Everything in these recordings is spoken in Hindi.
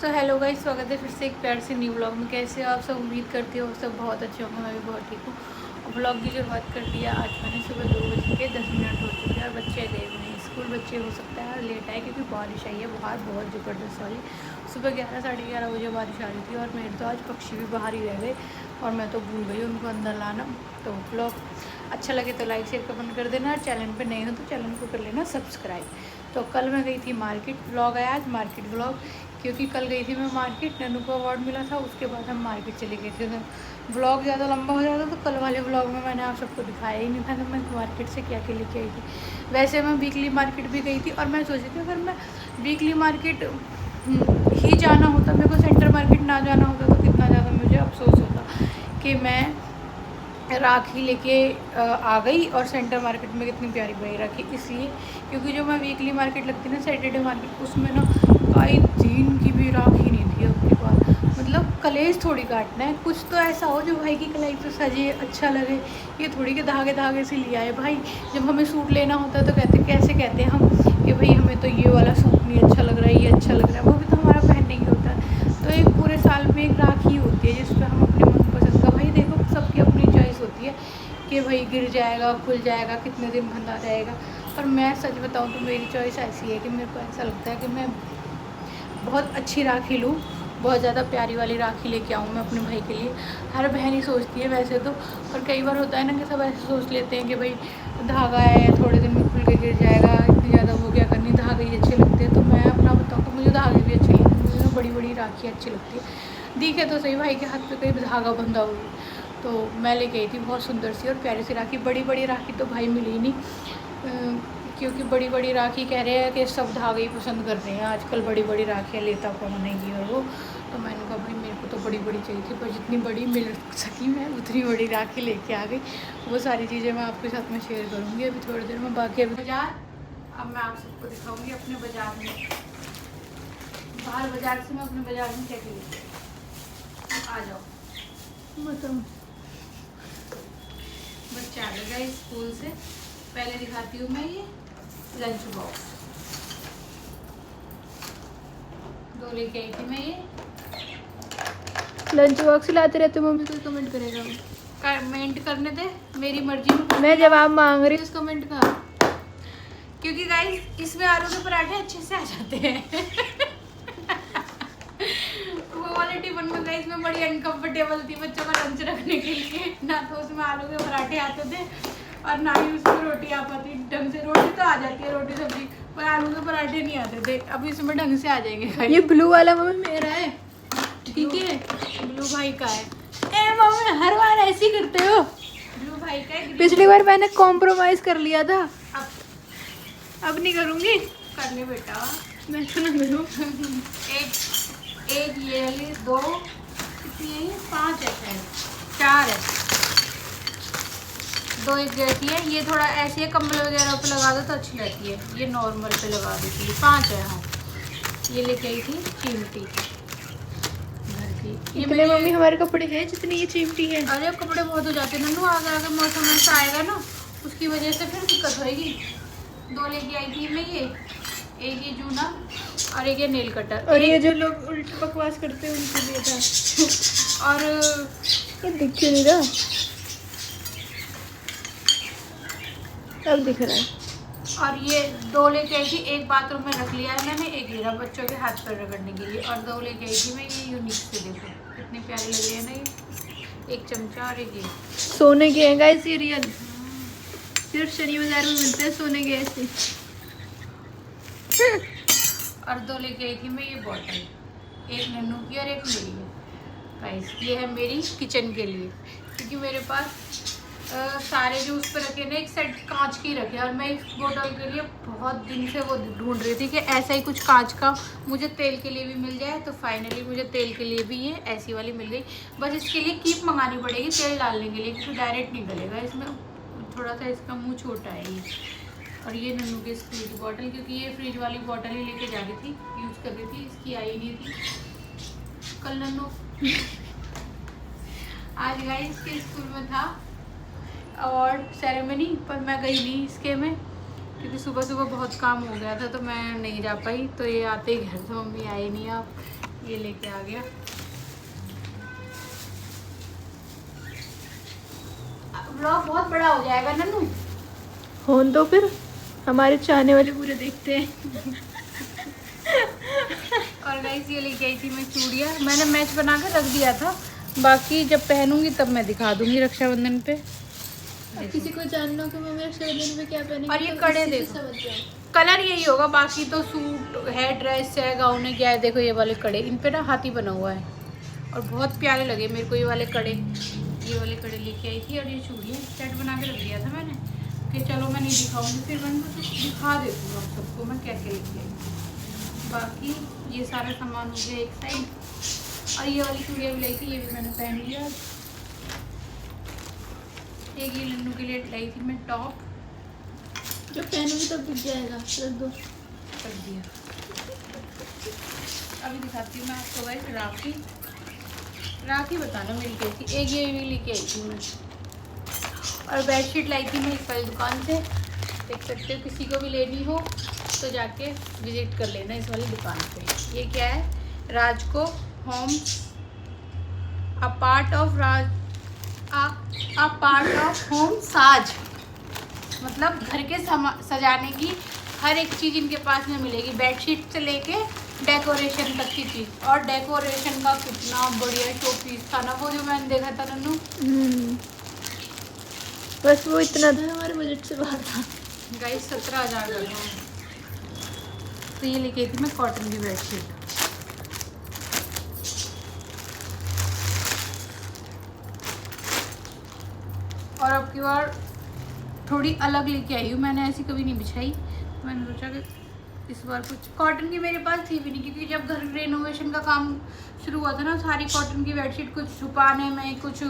तो हेलो गाइस, स्वागत है फिर से एक प्यार से न्यू व्लॉग में। कैसे हो आप सब? उम्मीद करती हो सब बहुत अच्छे होंगे। मैं भी बहुत ठीक हूँ। व्लॉग की शुरुआत कर दिया आज मैंने। सुबह 2:10 हो चुके हैं और बच्चे गए हुए हैं स्कूल। बच्चे हो सकता है लेट आए क्योंकि बारिश आई है बाहर, बहुत ज़बरदस्त वाली। सुबह 11 साढ़े 11 बजे बारिश आ रही थी और मेरे तो आज पक्षी भी बाहर ही रह गए और मैं तो भूल गई उनको अंदर लाना। तो व्लॉग अच्छा लगे तो लाइक शेयर कमेंट कर देना और चैनल पे नए हो तो चैनल को कर लेना सब्सक्राइब। तो कल मैं गई थी मार्केट, व्लॉग आया आज मार्केट व्लॉग, क्योंकि कल गई थी मैं मार्केट, नन्नू को अवार्ड मिला था। उसके बाद हम मार्केट चले गए थे। तो व्लॉग ज़्यादा लंबा हो जाता तो कल वाले व्लॉग में मैंने आप सबको दिखाया ही नहीं था कि मैं मार्केट से क्या क्या लेके आई थी। वैसे मैं वीकली मार्केट भी गई थी और मैं सोची थी अगर मैं वीकली मार्केट ही जाना होता, मेरे को सेंटर मार्केट ना जाना होता तो कितना ज़्यादा मुझे अफसोस होता कि मैं राखी लेके आ गई। और सेंटर मार्केट में कितनी प्यारी प्यारी राखी, इसलिए क्योंकि जो मैं वीकली मार्केट लगती ना सैटरडे मार्केट, उसमें ना कई दिन की भी राखी नहीं थी अपने पास। मतलब कलेज थोड़ी काटना है, कुछ तो ऐसा हो जो भाई की कलाई पे सजे अच्छा लगे। ये थोड़ी के धागे धागे से लिया है भाई। जब हमें सूट लेना होता है तो कैसे कहते हैं हम कि भाई हमें तो ये वाला सूट नहीं अच्छा लग रहा है, ये अच्छा लग रहा है, वो भी तो हमारा पहनने ही होता है। तो एक पूरे साल में एक राखी होती है जिस पर हम अपने मनपसंद का, भाई देखो सबकी अपनी चॉइस होती है कि भाई गिर जाएगा खुल जाएगा कितने दिन बंधा रहेगा। पर मैं सच बताऊं तो मेरी चॉइस ऐसी है कि मेरे को ऐसा लगता है कि मैं बहुत अच्छी राखी लूँ, बहुत ज़्यादा प्यारी वाली राखी लेके आऊँ मैं अपने भाई के लिए। हर बहन ही सोचती है वैसे तो, पर कई बार होता है ना कि सब ऐसे सोच लेते हैं कि भाई धागा है थोड़े दिन में खुल के गिर जाएगा, इतनी ज़्यादा वो क्या करनी, धागे ही अच्छे लगते हैं। तो मैं अपना बताऊँ तो मुझे धागे भी अच्छे लगते हैं, मुझे ना बड़ी बड़ी राखी अच्छी लगती है। दिखे तो सही भाई के हाथ पे कहीं धागा बंधा हुआ। तो मैं लेके आई थी बहुत सुंदर सी और प्यारी सी राखी। बड़ी बड़ी राखी तो भाई मिली ही नहीं, क्योंकि बड़ी बड़ी राखी कह रहे हैं कि सब धागे ही पसंद कर रहे हैं आजकल, बड़ी बड़ी राखियाँ लेता कौन है ये और वो। तो मैंने कहा भाई मेरे को तो बड़ी बड़ी चाहिए थी, पर जितनी बड़ी मिल सकी मैं उतनी बड़ी राखी लेके आ गई। वो सारी चीज़ें मैं आपके साथ में शेयर करूँगी अभी थोड़ी देर में। बाकी अभी बाजार, अब मैं आप सबको दिखाऊँगी अपने बाज़ार में, बाहर बाज़ार से मैं अपने बाज़ार में क्या लेके आ जाओ। मतलब बच्चे आ गए स्कूल से। पहले दिखाती हूँ मैं ये लंच बॉक्स, दो लेके आई थी मैं ये। लंच बॉक्स लाते रहते मम्मी। कोई कमेंट करेगा, कमेंट करने दे, मेरी मर्जी में। मैं जवाब मांग रही इस कमेंट का, क्योंकि गाइस इसमें आलू के पराठे अच्छे से आ जाते हैं। वो वाले टिफिन में गाइस मैं बड़ी अनकंफर्टेबल थी बच्चों का लंच रखने के लिए। ना तो उसमें आलू के पराठे आते थे और ना ही उसमें रोटी आ पाती ढंग से। रोटी तो आ जाती है, रोटी सब्जी, पर आलू के पराठे नहीं आते थे। अब इसमें ढंग से आ जाएंगे। ये ब्लू वाला मम्मी मेरा है, ठीक है, ब्लू भाई का है। ए मम्मी हर बार ऐसे ही करते हो। ब्लू भाई का है। पिछली बार मैंने कॉम्प्रोमाइज कर लिया था, अब नहीं करूँगी। कर ले बेटा, मैं तो ना करूँ। एक ये वाली, दो कितनी है ये, 5 है शायद, 4 है, 2 एक जैसी है। ये थोड़ा ऐसी है, कंबल वगैरह पे लगा दो तो अच्छी रहती है, ये नॉर्मल पे लगा देती है। 5 है। हाँ, ये लेके आई थी चिमटी घर की। ये इतने मम्मी हमारे कपड़े हैं जितनी ये चिमटी है। अरे कपड़े बहुत हो जाते हैं नन्नू, अगर मौसम ऐसा आएगा ना उसकी वजह से फिर दिक्कत होएगी। 2 लेके आई थी मैं ये, एक ये जूना और एक ये नेल कटर। और ये जो लोग उल्टी बकवास करते हैं उनके लिए था। और ये दिख क्यों नहीं रहा? अब दिख रहा है। और ये 2 लेके आई थी, एक बाथरूम में रख लिया है मैंने, एक हीरा बच्चों के हाथ पर रगड़ने के लिए। और 2 लेके आई थी मैं ये यूनिक से, देखो कितनी प्यारी लग रही है ना ये। एक चमचा और एक ये सोने के हैं गाइस, ये रियल सिर्फ शनि बाजार में मिलते हैं सोने के ऐसे। और 2 लेके आई थी मैं ये बॉटल, एक नन्नू की और एक मेरी है। गाइस ये है मेरी किचन के लिए, क्योंकि मेरे पास सारे जो उस पर रखे ना एक सेट कांच की रखे, और मैं इस बोतल के लिए बहुत दिन से वो ढूंढ रही थी कि ऐसा ही कुछ कांच का मुझे तेल के लिए भी मिल जाए। तो फाइनली मुझे तेल के लिए भी ये ऐसी वाली मिल गई। बस इसके लिए कीप मंगानी पड़ेगी तेल डालने के लिए, क्योंकि डायरेक्ट नहीं गलेगा, इसमें थोड़ा सा इसका मुँह छोटा है ये। और ये नन्नू की फ्रिज बॉटल, क्योंकि ये फ्रिज वाली बॉटल ही लेके जा रही थी, यूज़ कर रही थी, इसकी आई नहीं थी। कल नन्नू आज गाइस के स्कूल में था अवार्ड सेरेमनी, पर मैं गई नहीं इसके में, क्योंकि सुबह सुबह बहुत काम हो गया था तो मैं नहीं जा पाई। तो ये आते ही घर से मम्मी आई नहीं, आप ये लेके आ गया। व्लॉग बहुत बड़ा हो जाएगा नन्नू। होन तो फिर हमारे चाहने वाले पूरे देखते हैं। और गाइस ये लेके आई थी मैं चूड़ियाँ, मैंने मैच बना कर रख दिया था, बाकी जब पहनूंगी तब मैं दिखा दूंगी रक्षाबंधन पे। किसी को जानना हो कि मम्मी रक्षाबंधन में क्या पहनेंगी और ये तो कड़े इससे देखो, समझ जाओ। कलर यही होगा, बाकी तो सूट है, ड्रेस है, गाउन है, क्या है। देखो ये वाले कड़े, इन पे ना हाथी बना हुआ है और बहुत प्यारे लगे मेरे को ये वाले कड़े। ये वाले कड़े लेके आई थी और ये चूड़ियाँ सेट बना के रख दिया था मैंने कि चलो मैं नहीं दिखाऊंगी, फिर मैंने तो दिखा देती हूँ आप सबको मैं क्या क्या लेके आई। बाकी ये सारा सामान हो गया एक साइड। और ये वाली चूड़ियाँ भी लाई थी, ये भी मैंने पहन लिया। एक ये लन्नू के लिए लाई थी मैं टॉप, जब पहनूंगी तब दिख जाएगा, रख दो। कर दिया। अभी दिखाती हूँ मैं आपको गाइस राखी। राखी बताना मेरी कैसी। एक ये भी लेके आई थी मैं, और बेडशीट लाई थी मैं एक पहले दुकान से, देख सकते हो। किसी को भी लेनी हो तो जाके विजिट कर लेना इस वाली दुकान पे। ये क्या है, राजको home a part of home साज, मतलब घर के सजाने की हर एक चीज़ इनके पास में मिलेगी, बेडशीट से लेके डेकोरेशन तक की चीज़। और डेकोरेशन का कितना बढ़िया शो पीस था ना वो जो मैंने देखा था नन्नू। बस वो इतना था, हमारे बजट से बाहर था। गाइस 17,000 का था। तो ये लेके आई थी मैं कॉटन की बेडशीट। और अब की बार थोड़ी अलग लेके आई हूँ, मैंने ऐसी कभी नहीं बिछाई। मैंने सोचा कि इस बार कुछ कॉटन की मेरे पास थी भी नहीं, क्योंकि जब घर रेनोवेशन का काम शुरू हुआ था ना, सारी कॉटन की बेडशीट कुछ छुपाने में, कुछ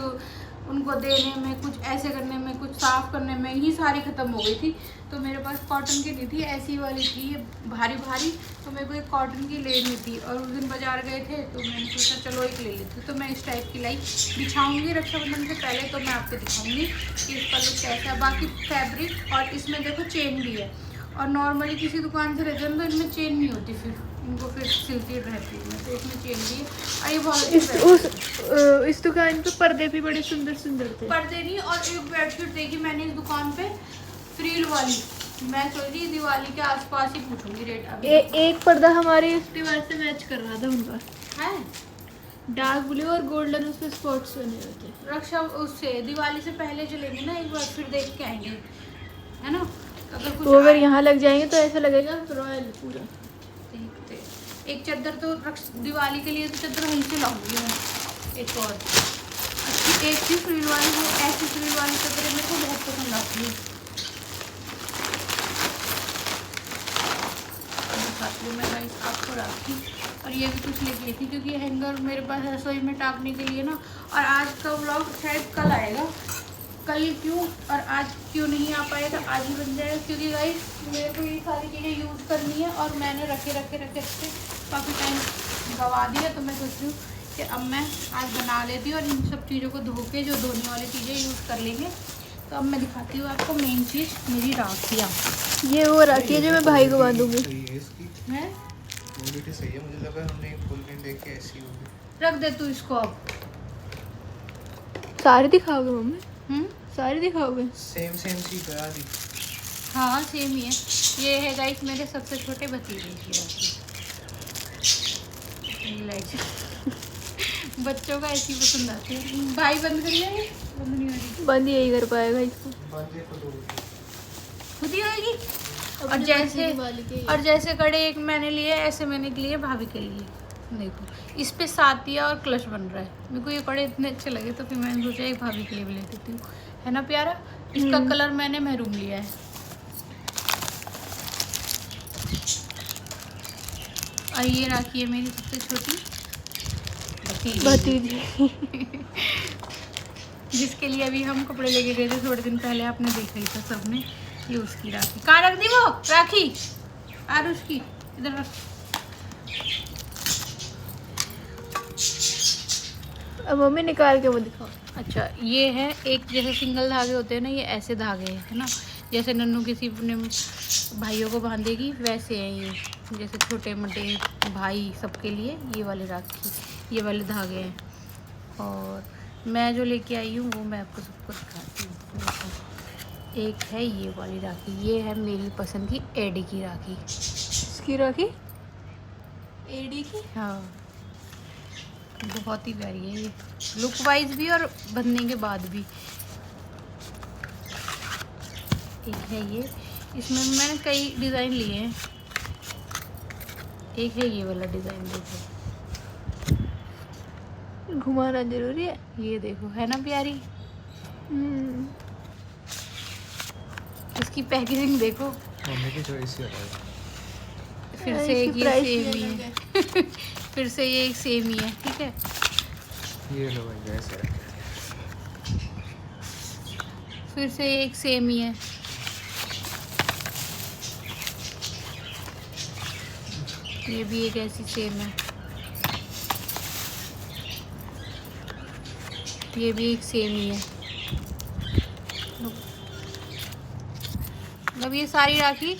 उनको देने में, कुछ ऐसे करने में, कुछ साफ़ करने में ही सारी ख़त्म हो गई थी। तो मेरे पास कॉटन की नहीं थी, ऐसी वाली थी ये भारी भारी। तो मेरे को एक कॉटन की लेनी थी और उस दिन बाज़ार गए थे तो मैंने सोचा चलो एक ले लेती हूँ। तो मैं इस टाइप की लाई, बिछाऊँगी रक्षाबंधन से पहले तो मैं आपको दिखाऊँगी कि इसका लुक कैसा है। बाकी फैब्रिक और इसमें देखो चेन भी है, और नॉर्मली किसी दुकान से लेते हैं तो इनमें चेन नहीं होती, फिर इनको फिर सिलती रहती है। तो इसमें चेन भी है। और ये बहुत इस दुकान पे पर्दे भी बड़े सुंदर सुंदर थे। पर्दे नहीं, और एक बेडशीट देखी मैंने इस दुकान पे फ्रील वाली। मैं सोच रही दिवाली के आसपास ही पूछूंगी रेट। अभी एक पर्दा हमारे इस दीवार से मैच कर रहा था उनका, है डार्क ब्लू और गोल्डन, उसमें स्पॉट्स बने हुए थे। रक्षा उससे दिवाली से पहले चलेंगे ना एक बार, फिर देख के आएंगे, है ना। अगर कुछ तो अगर यहाँ लग जाएंगे तो ऐसा लगेगा रॉयल पूरा। देखते एक चादर तो दिवाली के लिए तो चादर वहीं से लाऊंगी मैं। एक और अच्छी एक थी फ्रील वाली, वो ऐसी फ्रील वाली चादरें मेरे को बहुत पसंद आती है। दिखाती हूँ मैं गाइस आपको राखी। और ये भी कुछ लेके आई थी, क्योंकि हैंगर मेरे पास रसोई में टांगने के लिए ना। और आज का व्लॉग शायद कल आएगा, कल क्यों और आज क्यों नहीं आ पाएगा, आज ही बन जाएगा। क्योंकि गाइस मेरे को ये सारी चीज़ें यूज़ करनी है और मैंने रखे काफ़ी टाइम गवा दिया। तो मैं सोच रही हूँ कि अब मैं आज बना लेती हूँ और इन सब चीज़ों को धो के जो धोने वाली चीज़ें यूज़ कर लेंगे। तो अब मैं दिखाती हूँ आपको मेन चीज़, मेरी राखियाँ। ये वो राखी है जो मैं भाई को बांधूंगी। है क्वालिटी सही है, मुझे लगा हमने फुल प्रिंट देख के ऐसी होगी। रख दे तू इसको अब। सारे दिखाओगे मम्मी? सारे दिखाओगे? सेम सी करा दी। हाँ सेम ही है। ये है गाइस मेरे सबसे छोटे भतीजे की राखी। बच्चों का ऐसी पसंद आती है। भाई बंद करिए, बंद नहीं हो रही, बंद यही कर पाएगा इसको, बांधे खुद होगी। खुद ही होगी। और जैसे कड़े एक मैंने लिए, ऐसे मैंने लिए भाभी के लिए। देखो इस पे सातिया और क्लच बन रहा है। मेरे को ये कड़े इतने अच्छे लगे तो फिर मैंने सोचा एक भाभी के लिए भी ले देती हूँ, है ना प्यारा। इसका कलर मैंने मैरून लिया है। और ये राखी है मेरी सबसे छोटी भतीजी जिसके लिए अभी हम कपड़े लेके गए थे थोड़े दिन पहले, आपने देखा ही था सबने। ये उसकी राखी। कहाँ रख दी वो राखी आरुष की? इधर रख। अब मम्मी निकाल के वो दिखाओ। अच्छा ये है एक, जैसे सिंगल धागे होते हैं ना, ये ऐसे धागे है ना। जैसे नन्नू किसी ने भाइयों को बांधेगी वैसे हैं ये, जैसे छोटे मोटे भाई सबके लिए ये वाले राखी, ये वाले धागे हैं। और मैं जो लेके आई हूँ वो मैं आपको सबको दिखाती हूँ। देखो, एक है ये वाली राखी, ये है मेरी पसंद की एडी की राखी। इसकी राखी एडी की। हाँ, बहुत ही प्यारी है ये, लुक वाइज भी और बनने के बाद भी। एक है ये, इसमें मैंने कई डिज़ाइन लिए हैं। एक है ये वाला डिज़ाइन, देखो घुमाना जरूरी है। ये देखो, है ना प्यारी। इसकी पैकेजिंग देखो। मम्मी की चॉइस ही अलग है। फिर से एक ये सेम ही है। फिर से ये एक सेम ही है, ठीक है। ये लो भाई जैसे फिर से ये एक सेम ही है। ये भी एक ऐसी सेम है। ये भी एक सेम ही है। मतलब ये सारी राखी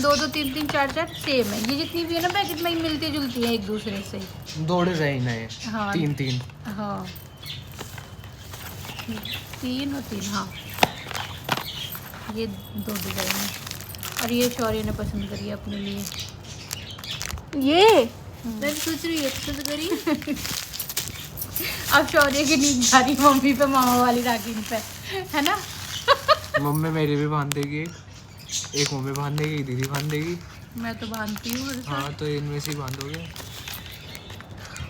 दो तीन तीन चार सेम है। ये जितनी भी है ना पैकेट में मिलती जुलती है एक दूसरे से। 2 डिजाइन है। हाँ 3 हाँ, 3 और 3, हाँ ये 2 डिजाइन है। और ये शौर्य ने पसंद करी है अपने लिए। ये मैं सोच रही हूँ पसंद करी। अब शौर्य की नींद जा रही मम्मी पे, मामा वाली राखी पे, है ना। मम्मी मेरी भी बांध देगी, एक मम्मी बांध देगी, एक दीदी बांध देगी। मैं तो बांधती हूँ हर साल। हाँ तो इनमें से ही बांधोगे।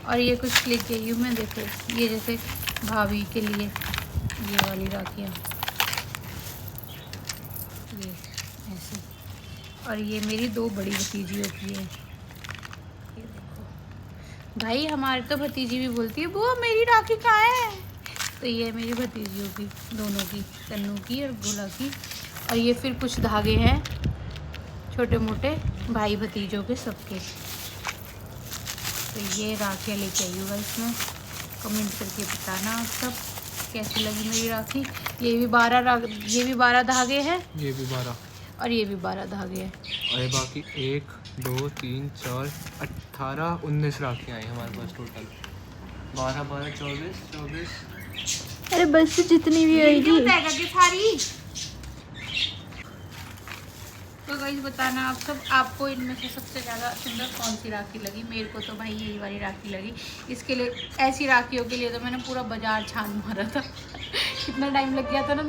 और ये कुछ लेके आई हूँ मैं, देखो ये जैसे भाभी के लिए ये वाली राखियाँ, ये ऐसे। और ये मेरी 2 बड़ी भतीजियों की है। ये देखो भाई, हमारे तो भतीजी भी बोलती है बुआ मेरी राखी कहाँ है। तो ये मेरी भतीजियों की, दोनों की, तन्नू की और गोला की। और ये फिर कुछ धागे हैं छोटे मोटे भाई भतीजों के सबके। तो ये राखियाँ लेके आई हूँ इसमें। कमेंट करके बताना आप सब कैसी लगी मेरी राखी। ये भी 12 धागे हैं। ये भी 12 और ये भी 12 धागे हैं। और ये बाकी 1 2 3 4 18 19 राखियाँ आई हमारे पास टोटल। 12 12 24। अरे बस से जितनी भी आएगी। सारी। तो गाइस बताना आप सब, आपको इनमें से सबसे ज़्यादा सुंदर कौन सी राखी लगी। मेरे को तो भाई यही वाली राखी लगी। इसके लिए, ऐसी राखियों के लिए तो मैंने पूरा बाजार छान मारा था। कितना टाइम लग गया था ना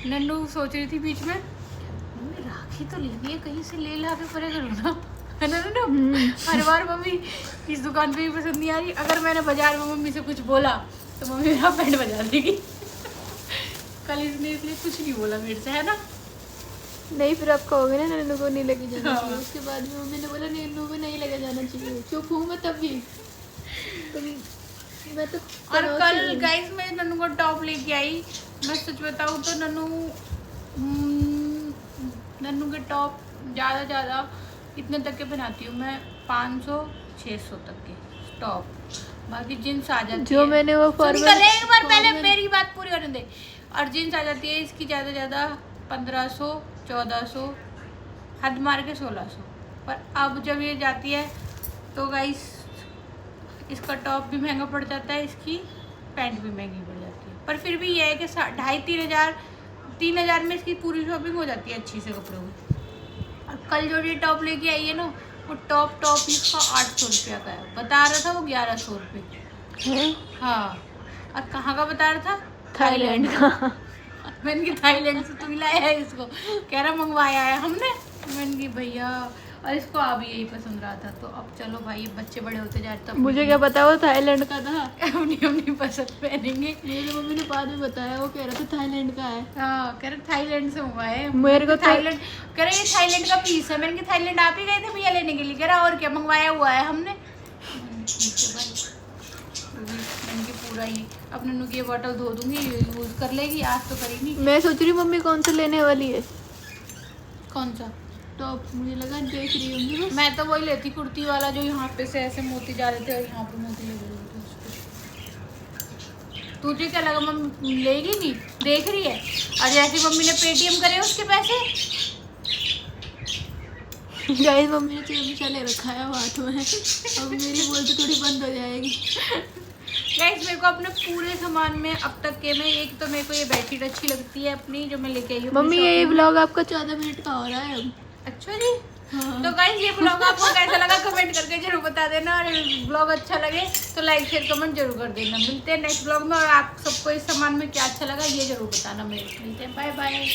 नन्नू सोच रही थी बीच में, मम्मी राखी तो लेनी है, कहीं से ले ला के परे करो ना, है ना नन्नू। हर बार मम्मी इस दुकान पे भी पसंद नहीं आ रही। अगर मैंने बाजार में मम्मी से कुछ बोला तो मम्मी मेरा पैंट बजा देगी। कल इसने इसलिए कुछ नहीं बोला मेरे से, है ना। नहीं फिर आप कहोगे ना नन्नू को नहीं लेके जाना चाहिए। हाँ। उसके बाद में मम्मी ने बोला नन्नू को नहीं लेके जाना चाहिए। चुप हूँ मैं तब भी। तो मैं तो और कल गाइस मैं नन्नू को टॉप लेके आई। मैं सच बताऊँ तो नन्नू के टॉप ज़्यादा इतने तक के बनाती हूँ मैं, 500-600 तक के टॉप। बाकी जीन्स आ जाती जो है। मैंने वो एक बार पहले मेरी बात पूरी होने दे। और जीन्स आ जाती है इसकी ज़्यादा 1500-1400, हद मार के 1600। पर अब जब ये जाती है तो गाइस इसका टॉप भी महंगा पड़ जाता है, इसकी पैंट भी महंगी पड़ जाती है। पर फिर भी ये है कि 2,500-3,000 में इसकी पूरी शॉपिंग हो जाती है अच्छी से कपड़ों की। और कल जो ये टॉप लेके आई है ना, वो टॉप इसका 800 रुपया का है। बता रहा था वो 1100 रुपये। हाँ, और कहाँ का बता रहा था? थाईलैंड का। मैंने कि थाईलैंड से तू लाया है इसको, कह रहा मंगवाया है हमने। मैंने कि भैया, और इसको अभी यही पसंद रहा था। तो अब चलो भाई, बच्चे बड़े होते जा रहे, तब मुझे क्या पता वो थाईलैंड का था। अपनी पसंद पहनेंगे। मेरी मम्मी ने बाद में बताया, वो कह रहा था थाईलैंड का है। हाँ, कह रहे थाईलैंड से हुआ है। मेरे को थाईलैंड कह रहे ये थाईलैंड का पीस है। मैंने कि थाईलैंड आप ही गए थे भैया लेने के लिए? कह रहा और क्या, मंगवाया हुआ है हमने। ठीक है भाई, मैंने कि पूरा ही अब नन्नू की ये बॉटल धो दूंगी, यूज कर लेगी। आज तो करी नहीं। मैं सोच रही मम्मी कौन सा लेने वाली है कौन सा टॉप। मुझे लगा देख रही होंगी बस। मैं तो वही लेती, कुर्ती वाला जो यहाँ पे से ऐसे मोती जा रहे थे और यहाँ पे मोती लगे हुए थे। तुझे क्या लगा मम्मी लेगी नहीं, देख रही है। और जैसे मम्मी ने पेटीएम करे उसके पैसे। गाइस मम्मी ने तेल मसाले रखा है हाथ में, अब मेरी बोलती थोड़ी बंद हो जाएगी। गाइस मेरे को अपने पूरे सामान में अब तक के में एक तो मेरे को ये बेडशीट अच्छी लगती है अपनी, जो मैं लेके आई हूँ मम्मी अपनी ये shopping में। ब्लॉग आपका 14 मिनट का हो रहा है अब। अच्छा जी। हाँ। तो गाइस ये ब्लॉग आपको कैसा लगा कमेंट करके जरूर बता देना, और ब्लॉग अच्छा लगे तो लाइक शेयर कमेंट जरूर कर देना। मिलते हैं नेक्स्ट ब्लॉग में, और आप सबको इस सामान में क्या अच्छा लगा ये जरूर बताना। मिलते हैं, बाय बाय।